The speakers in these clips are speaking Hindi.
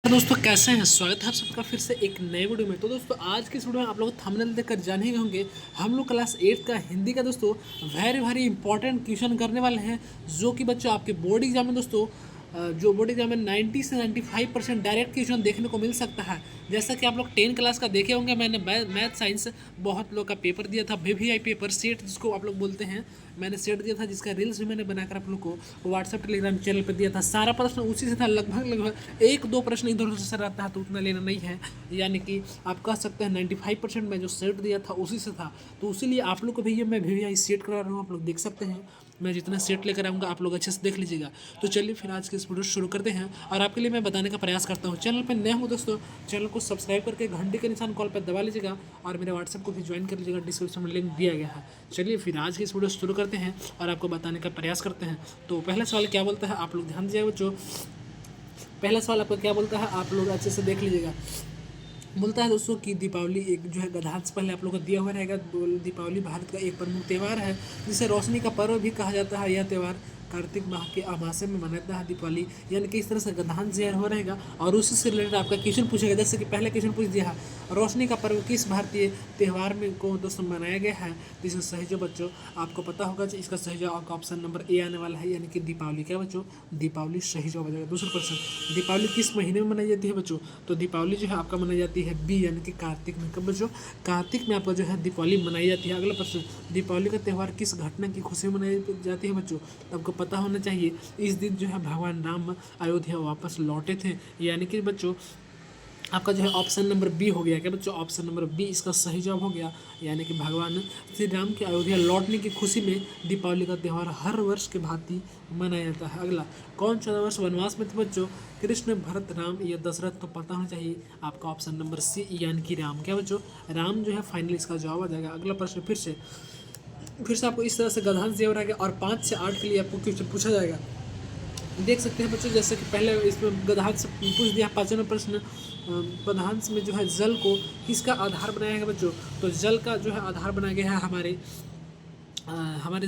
दोस्तों कैसे हैं। स्वागत है आप सबका फिर से एक नए वीडियो में। तो दोस्तों आज के इस वीडियो में आप लोग थंबनेल देखकर जान ही होंगे, हम लोग क्लास 8 का हिंदी का दोस्तों वेरी वेरी इंपॉर्टेंट क्वेश्चन करने वाले हैं, जो कि बच्चों आपके बोर्ड एग्जाम में दोस्तों जो बोर्ड एग्जाम में 90 से 95% डायरेक्ट क्वेश्चन देखने को मिल सकता है। जैसा कि आप लोग 10 क्लास का देखे होंगे, मैंने मैथ साइंस बहुत लोग का पेपर दिया था, VVI पेपर सेट जिसको आप लोग बोलते हैं, मैंने सेट दिया था, जिसका रील्स भी मैंने बनाकर आप लोग को व्हाट्सएप टेलीग्राम चैनल पर दिया था। सारा प्रश्न उसी से था, लगभग एक दो प्रश्न इधर उधर से रहता है तो उतना लेना नहीं है, यानी कि आप कह सकते हैं 95% में जो सेट दिया था उसी से था। तो इसीलिए आप लोग को भी मैं VVI सेट करा रहा हूँ, आप लोग देख सकते हैं। मैं जितना सेट लेकर आऊँगा आप लोग अच्छे से देख लीजिएगा। तो चलिए फिर आज के इस वीडियो शुरू करते हैं, और आपके लिए मैं बताने का प्रयास करता हूँ। चैनल पर नए हूँ दोस्तों, चैनल को सब्सक्राइब करके घंटे के निशान कॉल पर दबा लीजिएगा, और मेरे व्हाट्सएप को भी ज्वाइन कर लीजिएगा, डिस्क्रिप्शन में लिंक दिया गया है। चलिए फिर आज की इस वीडियो शुरू करते हैं और आपको बताने का प्रयास करते हैं। तो पहला सवाल क्या बोलता है, आप लोग ध्यान दीजिएगा बच्चों। पहला सवाल आपको क्या बोलता है, आप लोग अच्छे से देख लीजिएगा। बोलता है दोस्तों कि दीपावली एक जो है गधांश पहले आप लोग को दिया हुआ रहेगा। दीपावली भारत का एक प्रमुख त्यौहार है, जिसे रोशनी का पर्व भी कहा जाता है। यह त्यौहार कार्तिक माह के अमावस्या में मनाता है दीपावली, यानी कि इस तरह से गधांश जो हो रहेगा, और उसी से रिलेटेड आपका क्वेश्चन पूछेगा। जैसे कि पहले क्वेश्चन पूछ दिया है, रोशनी का पर्व किस भारतीय त्यौहार में को दोस्तों मनाया गया है। तो इसका सही जो बच्चों आपको पता होगा, इसका सही जवाब आपका ऑप्शन नंबर ए आने वाला है, यानी कि दीपावली। क्या बच्चों, दीपावली सही जवाब हो जाएगा। दूसरा प्रश्न, दीपावली किस महीने में मनाई जाती है बच्चों। तो दीपावली जो है आपका मनाई जाती है बी, यानी कि कार्तिक में। कब बच्चों, कार्तिक में आपका जो है दीपावली मनाई जाती है। अगला प्रश्न, दीपावली का त्यौहार किस घटना की खुशी में मनाई जाती है बच्चों। तो आपको पता होना चाहिए, इस दिन जो है भगवान राम अयोध्या वापस लौटे थे, यानी कि बच्चों आपका जो है ऑप्शन नंबर बी हो गया। क्या बच्चों, ऑप्शन नंबर बी इसका सही जवाब हो गया, यानी कि भगवान श्री राम के अयोध्या लौटने की खुशी में दीपावली का त्यौहार हर वर्ष के भांति मनाया जाता है। अगला, कौन 14 वर्ष वनवास में थे बच्चों। कृष्ण, भरत, राम या दशरथ। तो पता होना चाहिए आपका ऑप्शन नंबर सी, यानी कि राम। क्या बच्चों, राम जो है फाइनली इसका जवाब आ जाएगा। अगला प्रश्न फिर से आपको इस तरह से गधांश दिया रहेगा, और 5 से 8 के लिए आपको क्वेश्चन पूछा जाएगा। देख सकते हैं बच्चों, जैसे कि पहले इसमें गधांश पूछ दिया। 5वां प्रश्न, गधांश में जो है जल को किसका आधार बनाया गया बच्चों। तो जल का जो है आधार बनाया गया है हमारे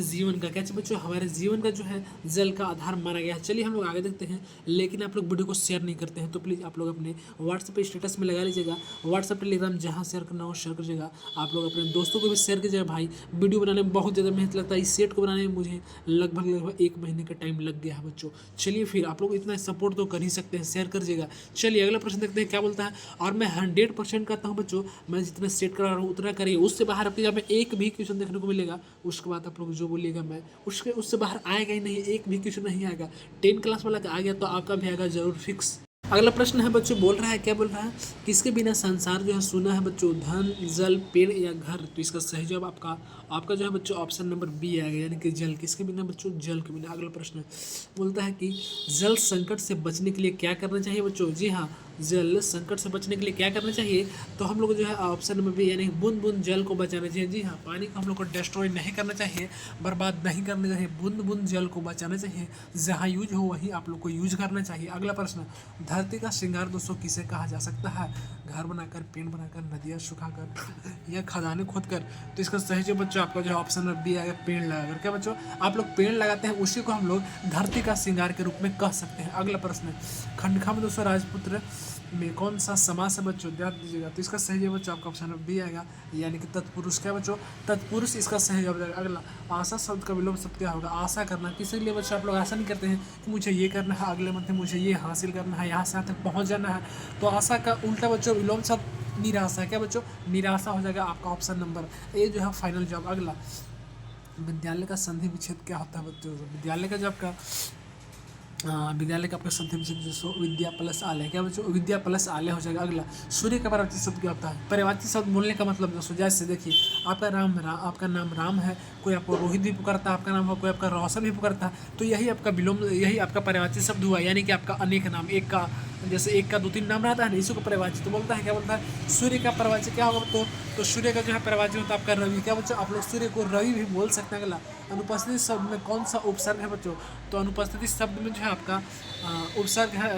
जीवन का। क्या बच्चों, हमारे जीवन का जो है जल का आधार माना गया है। चलिए हम लोग आगे देखते हैं, लेकिन आप लोग वीडियो को शेयर नहीं करते हैं, तो प्लीज़ आप लोग अपने व्हाट्सएप पे स्टेटस में लगा लीजिएगा। व्हाट्सएप टेलीग्राम जहाँ शेयर करना हो शेयर करिएगा। आप लोग अपने दोस्तों को भी शेयर कीजिएगा। भाई वीडियो बनाने में बहुत ज़्यादा मेहनत लगता है, इस सेट को बनाने में मुझे लगभग 1 महीने का टाइम लग गया है बच्चों। चलिए फिर आप लोग इतना सपोर्ट तो कर ही सकते हैं, शेयर करिएगा। चलिए अगला प्रश्न देखते हैं क्या बोलता है, और मैं 100% कहता हूँ बच्चों, मैं जितना सेट करा रहा हूँ उतना करिए। उससे बाहर आपके यहाँ पे एक भी क्वेश्चन देखने को मिलेगा, उसके बाद आप लोग जो बोलिएगा मैं उससे बाहर आएगा ही नहीं, एक भी क्वेश्चन नहीं आएगा। 10 क्लास वाला का आ गया तो आपका भी आएगा जरूर फिक्स। अगला प्रश्न है बच्चों, बोल रहा है, क्या बोल रहा है, किसके बिना संसार जो है सुना है बच्चों। धन, जल, पेड़ या घर। तो इसका सही जवाब आपका जो है बच्चों ऑप्शन नंबर बी आएगा, यानी कि जल। किसके बिना बच्चों, जल के बिना। अगला प्रश्न बोलता है कि जल संकट से बचने के लिए क्या करना चाहिए बच्चों। जी हाँ, जल संकट से बचने के लिए क्या करना चाहिए। तो हम लोग जो है ऑप्शन नंबर बी, यानी बूंद बूंद जल को बचाना चाहिए। जी हाँ, पानी को हम लोग को डिस्ट्रॉय नहीं करना चाहिए, बर्बाद नहीं करना चाहिए, बूंद बूंद जल को बचाना चाहिए। जहाँ यूज हो वहीं आप लोग को यूज करना चाहिए। अगला प्रश्न, धरती का श्रृंगार दोस्तों किसे कहा जा सकता है। घर बनाकर, पेड़ बनाकर, नदियाँ सुखाकर या खदानें खोदकर। तो इसका सही जो बच्चों आपका जो है ऑप्शन नंबर बी आएगा, पेड़ लगाकर। क्या बच्चों, आप लोग पेड़ लगाते हैं, उसी को हम लोग धरती का श्रृंगार के रूप में कह सकते हैं। अगला प्रश्न, खंडखा में दोस्तों राजपुत्र में कौन सा समास है बच्चों, ध्यान दीजिएगा। तो इसका सही जवाब बच्चों आपका ऑप्शन नंबर बी आएगा, यानी कि तत्पुरुष। क्या बच्चों, तत्पुरुष इसका सही जवाब आएगा। अगला, आशा शब्द का विलोम शब्द क्या होगा। आशा करना, किसी लिए बच्चों आप लोग आशा नहीं करते हैं कि मुझे ये करना है, अगले मंथ में मुझे ये हासिल करना है, यहाँ से यहाँ तक पहुँच जाना है। तो आशा का उल्टा बच्चों विलोम शब्द निराशा। क्या बच्चों, निराशा हो जाएगा आपका ऑप्शन नंबर ए जो है फाइनल जवाब। अगला, विद्यालय का संधि विच्छेद क्या होता है बच्चों। विद्यालय का जो आपका विद्यालय का आपका संधि विच्छेद दोस्तों विद्या प्लस आलय। क्या बच्चों, विद्या प्लस आलय हो जाएगा। अगला, सूर्य का पर्यायवाची शब्द क्या होता है। पर्यायवाची शब्द बोलने का मतलब दोस्तों, जैसे देखिए आपका नाम राम है, कोई आपको रोहित भी पुकारता है, आपका नाम हो, कोई आपका रोशन भी पुकारता है, तो यही आपका विलोम, यही आपका पर्यायवाची शब्द हुआ, यानी कि आपका अनेक नाम, एक का जैसे एक का 2-3 नाम रहता है ना, इसी को पर्यायवाची तो बोलता है। क्या बोलता है, सूर्य का पर्यायवाची क्या होगा तो सूर्य का जो है पर्यायवाची होता है आपका रवि। क्या बच्चों, आप लोग सूर्य को रवि भी बोल सकते हैं। अगला, अनुपस्थिति शब्द में कौन सा उपसर्ग है बच्चों। तो अनुपस्थिति शब्द में जो है आपका उपसर्ग है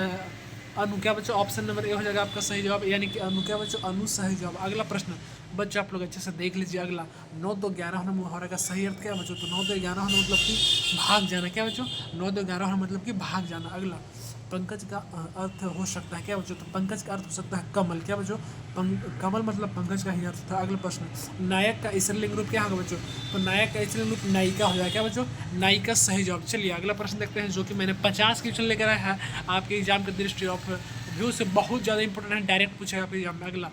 अनु। क्या बच्चों, ऑप्शन नंबर ए हो जाएगा आपका सही जवाब, यानी कि अनु। क्या बच्चों, अनु सही जवाब। अगला प्रश्न बच्चों आप लोग अच्छे से देख लीजिए। अगला, 9 2 11 होना मुहावरे का सही अर्थ क्या है बच्चों। तो 9 2 11 होना मतलब कि भाग जाना। क्या बच्चों, 9 2 11 होना मतलब कि भाग जाना। अगला पंकज का अर्थ हो सकता है क्या बच्चों? तो पंकज का अर्थ हो सकता है कमल। क्या बच्चों? कमल मतलब पंकज का ही अर्थ था। अगला प्रश्न, नायक का स्त्रीलिंग रूप क्या होगा बच्चों? तो नायक का स्त्रीलिंग रूप नायिका हो जाएगा। क्या बच्चों? नायिका सही जवाब। चलिए अगला प्रश्न देखते हैं, जो कि मैंने 50 क्वेश्चन लेकर आया है आपके एग्जाम के दृष्टि ऑफ व्यू से बहुत ज़्यादा इंपॉर्टेंट है, डायरेक्ट पूछेगा आपके एग्जाम में। अगला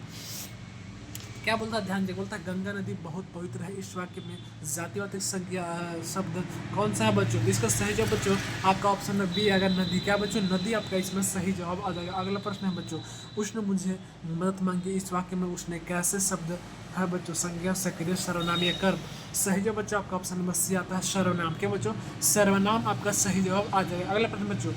क्या बोलता है, ध्यान से बोलता है, गंगा नदी बहुत पवित्र है। इस वाक्य में जातिवाचक संज्ञा शब्द कौन सा है बच्चों? इसका सही जवाब बच्चों आपका ऑप्शन में बी आएगा, नदी। क्या बच्चों? नदी आपका इसमें सही जवाब आ जाएगा। अगला प्रश्न है बच्चों, उसने मुझे मदद मांगी। इस वाक्य में उसने कैसे शब्द है बच्चों? संज्ञा, सक्रिय, सर्वनाम या कर्म। सही जवाब बच्चों आपका ऑप्शन नंबर सी आता है, सर्वनाम। क्या बच्चों? सर्वनाम आपका सही जवाब आ जाएगा। अगला प्रश्न बच्चों,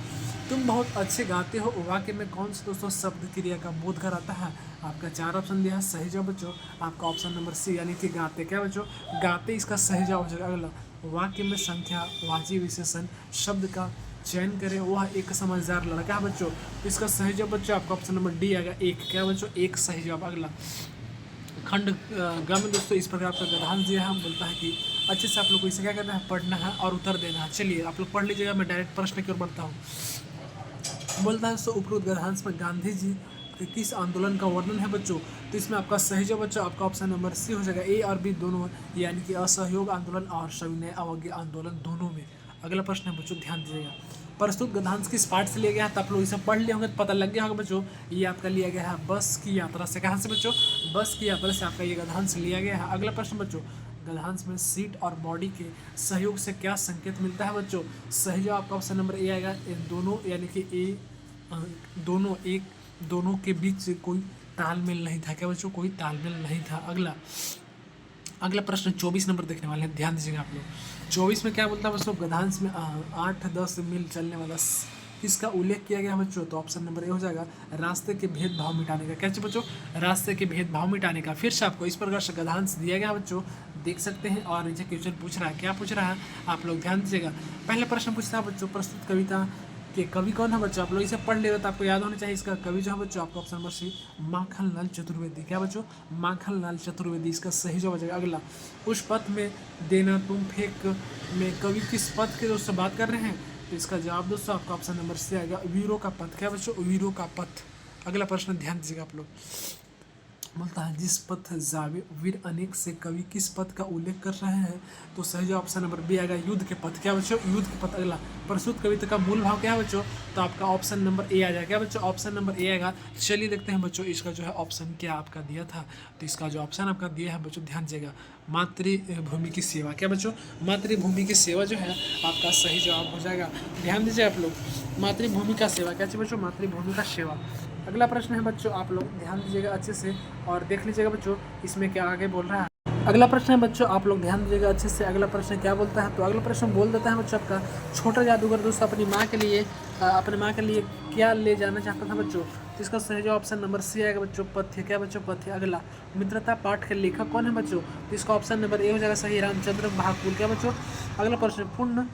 तुम बहुत अच्छे गाते हो वाक्य में कौन सा दोस्तों शब्द क्रिया का बोध कराता है? आपका 4 ऑप्शन दिया है। सही जवाब बच्चों आपका ऑप्शन नंबर सी यानी कि गाते। क्या बच्चों? गाते इसका सही जवाब हो जाएगा। अगला, वाक्य में संख्या वाची विशेषण शब्द का चयन करें, वह एक समझदार लड़का है बच्चों। इसका सही जवाब बच्चों आपका ऑप्शन नंबर डी आएगा, एक। क्या बच्चों? एक सही जवाब। अगला, खंड ग में दोस्तों इस प्रकार का गद्यांश दिया है, हम बोलता है कि अच्छे से आप लोग को इसे क्या करना है, पढ़ना है और उत्तर देना है। चलिए आप लोग पढ़ लीजिएगा, मैं डायरेक्ट प्रश्न की ओर बढ़ता हूँ। बोलता है, उपरोक्त गद्यांश में गांधी जी के किस आंदोलन का वर्णन है बच्चों? तो इसमें आपका सही जवाब बच्चों आपका ऑप्शन नंबर सी हो जाएगा, ए और बी दोनों, यानी कि असहयोग आंदोलन और सविनय अवज्ञा आंदोलन दोनों में। अगला प्रश्न है बच्चों, ध्यान दीजिएगा, प्रस्तुत गद्यांश किस पाठ से लिया गया है? तो आप लोग इसे पढ़ लिए होंगे तो पता लग गया होगा बच्चों, ये आपका लिया गया है बस की यात्रा से। कहाँ से बच्चों? बस की यात्रा से आपका ये गद्यांश लिया गया है। अगला प्रश्न बच्चों, गद्यांश में सीट और बॉडी के सहयोग से क्या संकेत मिलता है बच्चों? सही जवाब आपका ऑप्शन नंबर ए आएगा, दोनों, यानी कि ए दोनों, एक दोनों के बीच कोई तालमेल नहीं था। क्या बच्चों? कोई तालमेल नहीं था। अगला प्रश्न 24 नंबर देखने वाले हैं, ध्यान दीजिएगा आप लोग। 24 में क्या बोलता है बच्चों? गद्यांश में 8-10 मील चलने वाला किसका उल्लेख किया गया बच्चों? तो ऑप्शन नंबर ए हो जाएगा, रास्ते के भेदभाव मिटाने का। कैसे बच्चों? रास्ते के भेदभाव मिटाने का। फिर से आपको इस प्रकार से गद्यांश दिया गया बच्चों, देख सकते हैं। और नीचे क्वेश्चन पूछ रहा है, क्या पूछ रहा है आप लोग ध्यान दीजिएगा। पहले प्रश्न पूछता है बच्चों, प्रस्तुत कविता कि कवि कौन है बच्चों? आप लोग इसे पढ़ ले तो आपको याद होना चाहिए। इसका कवि जो है बच्चों आपका option number C, Makhanlal Chaturvedi. क्या बच्चों? माखनलाल चतुर्वेदी इसका सही जवाब हो जाएगा। अगला, उस पथ में देना तुम फेंक में कवि किस पथ के दोस्तों बात कर रहे हैं? तो इसका जवाब दोस्तों आपका ऑप्शन नंबर सी आएगा, वीरों का पथ। क्या बच्चों? वीरों का पथ। अगला प्रश्न ध्यान दीजिएगा आप लोग, बोलता है, जिस पथ जावे वीर अनेक से कवि किस पथ का उल्लेख कर रहे हैं? तो सही जवाब ऑप्शन नंबर बी आएगा, युद्ध के पथ। क्या बच्चों? युद्ध के पथ। अगला, प्रस्तुत कविता का मूल भाव क्या है बच्चों? तो आपका ऑप्शन नंबर ए आ जाएगा। क्या बच्चों? ऑप्शन नंबर ए आएगा। चलिए देखते हैं बच्चों इसका जो है ऑप्शन क्या आपका दिया था। तो इसका जो ऑप्शन आपका दिया है बच्चों, ध्यान दीजिएगा, मातृभूमि की सेवा। क्या बच्चों? मातृभूमि की सेवा जो है आपका सही जवाब हो जाएगा। ध्यान दीजिए आप लोग, मातृभूमि का सेवा। क्या चाहिए बच्चों? मातृभूमि का सेवा। अगला प्रश्न है बच्चों, आप लोग ध्यान दीजिएगा अच्छे से और देख लीजिएगा बच्चों इसमें क्या आगे बोल रहा है। अगला प्रश्न है बच्चों, आप लोग ध्यान दीजिएगा अच्छे से। अगला प्रश्न क्या बोलता है? तो अगला प्रश्न बोल देता है बच्चों आपका, छोटा जादूगर दोस्तों अपनी माँ के लिए क्या ले जाना चाहता था बच्चों? तो इसका सही जवाब ऑप्शन नंबर सी आएगा बच्चों, पथ्य। क्या बच्चों? पथ्य। अगला, मित्रता पाठ के लेखक कौन है बच्चों? तो इसका ऑप्शन नंबर ए हो जाएगा सही, रामचंद्र भाकुर। क्या बच्चों? अगला प्रश्न,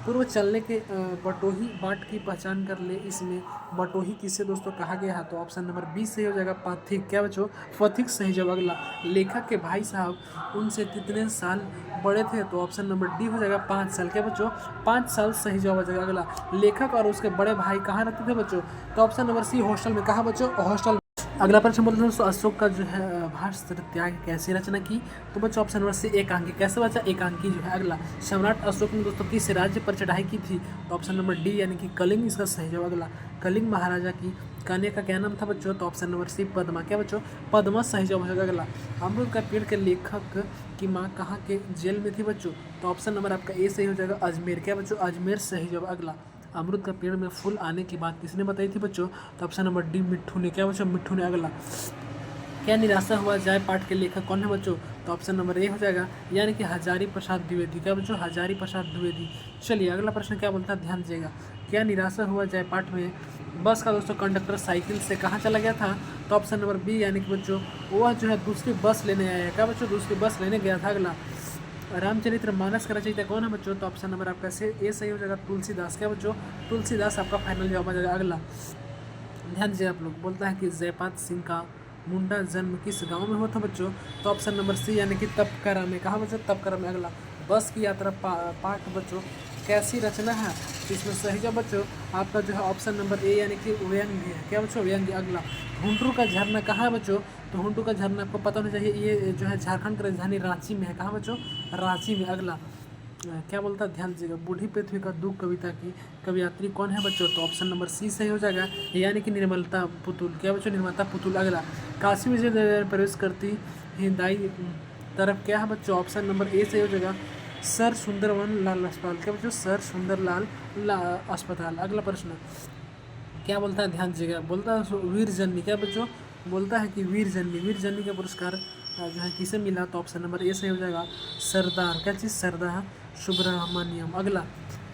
पूर्व चलने के बटोही बाट की पहचान कर ले, इसमें बटोही किसे दोस्तों कहा गया है? तो ऑप्शन नंबर बी सही हो जाएगा, पथिक। क्या बच्चों? पथिक सही जवाब। अगला, लेखक के भाई साहब उनसे कितने साल बड़े थे? तो ऑप्शन नंबर डी हो जाएगा, 5 साल। क्या बच्चों? 5 साल सही जवाब हो जाएगा। अगला, लेखक और उसके बड़े भाई कहाँ रहते थे बच्चों? तो ऑप्शन नंबर सी, हॉस्टल में। कहा बच्चों? हॉस्टल। अगला प्रश्न बोलते हैं अशोक का जो है भाष्य त्याग कैसी रचना की? तो बच्चों ऑप्शन नंबर सी, एकांकी। कैसे बच्चा? एकांकी जो है। अगला, सम्राट अशोक ने दोस्तों किस राज्य पर चढ़ाई की थी? तो ऑप्शन नंबर डी यानी कि कलिंग इसका सही जवाब। अगला, कलिंग महाराजा की कन्या का क्या नाम था बच्चों? तो ऑप्शन नंबर सी, पद्मा। क्या बच्चों? पद्मा सही जवाब होगा। अगला, अमरूद का पेड़ के लेखक की माँ कहाँ के जेल में थी बच्चों? तो ऑप्शन नंबर आपका ए सही हो जाएगा, अजमेर। क्या बच्चों? अजमेर सही जवाब। अगला, अमरूद का पेड़ में फूल आने की बात किसने बताई थी बच्चों? तो ऑप्शन नंबर डी, मिट्ठू ने। क्या बच्चों? मिट्ठू ने। अगला, क्या निराशा हुआ जाए पाठ के लेखक कौन है बच्चों? तो ऑप्शन नंबर ए हो जाएगा, यानी कि हजारी प्रसाद द्विवेदी। क्या बच्चों? हजारी प्रसाद द्विवेदी। चलिए अगला प्रश्न क्या बोलता है, ध्यान दीजिएगा, क्या निराशा हुआ जाए पाठ में बस का दोस्तों कंडक्टर साइकिल से कहाँ चला गया था? तो ऑप्शन नंबर बी, यानी कि बच्चों वह जो है दूसरी बस लेने आया है। क्या बच्चों? दूसरी बस लेने गया था। अगला, रामचरित्र मानस का रचयिता कौन है बच्चों? तो ऑप्शन नंबर आपका ए सही हो जाएगा, तुलसीदास। क्या बच्चों? तुलसीदास आपका फाइनल जवाब आ जाएगा। अगला, ध्यान दीजिए आप लोग, बोलता है कि जयपाद सिंह का मुंडा जन्म किस गांव में हुआ था बच्चों? तो ऑप्शन नंबर सी, यानी कि तपकरा में। कहा बच्चों? तपकरा में। अगला, बस की यात्रा पाठ बच्चों कैसी रचना है? तो इसमें सही जवाब बच्चों आपका जो है ऑप्शन नंबर ए यानी कि व्यंग्य है। क्या बच्चों? व्यंग्य। अगला, हुंटरू का झरना कहाँ है बच्चों? तो हुंटरू का झरना आपको पता होना चाहिए, ये जो है झारखंड की राजधानी रांची में है। कहाँ बच्चों? रांची में। अगला, क्या बोलता है? ध्यान दीजिएगा, बूढ़ी पृथ्वी का दुख कविता की कवयित्री कौन है बच्चों? तो ऑप्शन नंबर सी सही हो जाएगा, यानी कि निर्मलता पुतुल। क्या बच्चों? निर्मलता पुतुल। अगला, काशी विश्वविद्यालय में प्रवेश करती हिंदाई तरफ क्या है बच्चों? ऑप्शन नंबर ए सही हो जाएगा, सर सुंदरवन लाल अस्पताल। क्या बच्चों? सर सुंदरलाल अस्पताल। अगला प्रश्न क्या बोलता है? ध्यान दीजिएगा, बोलता है वीर जननी। क्या बच्चों? बोलता है कि वीर जननी, वीर जननी का पुरस्कार जो है किसे मिला? तो ऑप्शन नंबर ए सही हो जाएगा, सरदार। क्या चीज़? सरदार सुब्रमण्यम। अगला,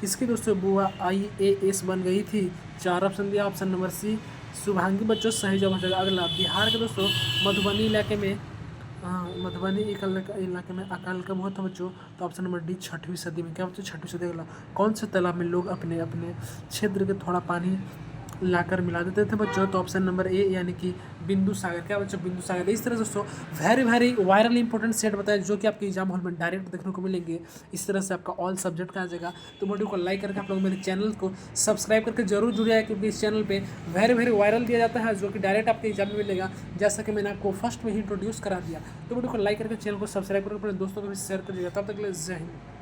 किसकी दोस्तों बुआ IAS बन गई थी? 4 ऑप्शन दिया, ऑप्शन नंबर सी शुभांगी बच्चों सही जवाब हो जाएगा। अगला, बिहार के दोस्तों मधुबनी इलाके में मधुबनी इलाके में अकाल कब हुआ था बच्चों? तो ऑप्शन नंबर डी 6वीं सदी में। क्या बच्चों? 6वीं सदी। अगला, कौन से तालाब में लोग अपने अपने क्षेत्र के थोड़ा पानी लाकर मिला देते थे बच्चों? तो ऑप्शन नंबर ए यानी कि बिंदु सागर। क्या बच्चों? बिंदु सागर। इस तरह से दोस्तों वेरी वायरल इंपॉर्टेंट सेट बताए जो कि आपके एग्जाम हॉल में डायरेक्ट देखने को मिलेंगे। इस तरह से आपका ऑल सब्जेक्ट का आ जाएगा। तो वीडियो को लाइक करके आप लोग मेरे चैनल को सब्सक्राइब करके जरूर जुड़े आए, क्योंकि इस चैनल पे वेरी वायरल दिया जाता है जो कि डायरेक्ट आपके एग्जाम में मिलेगा, जैसा कि मैंने आपको फर्स्ट में ही इंट्रोड्यूस करा दिया। तो वीडियो को लाइक करके चैनल को सब्सक्राइब करके अपने दोस्तों को भी शेयर करिएगा। तब तक के लिए जय हिंद।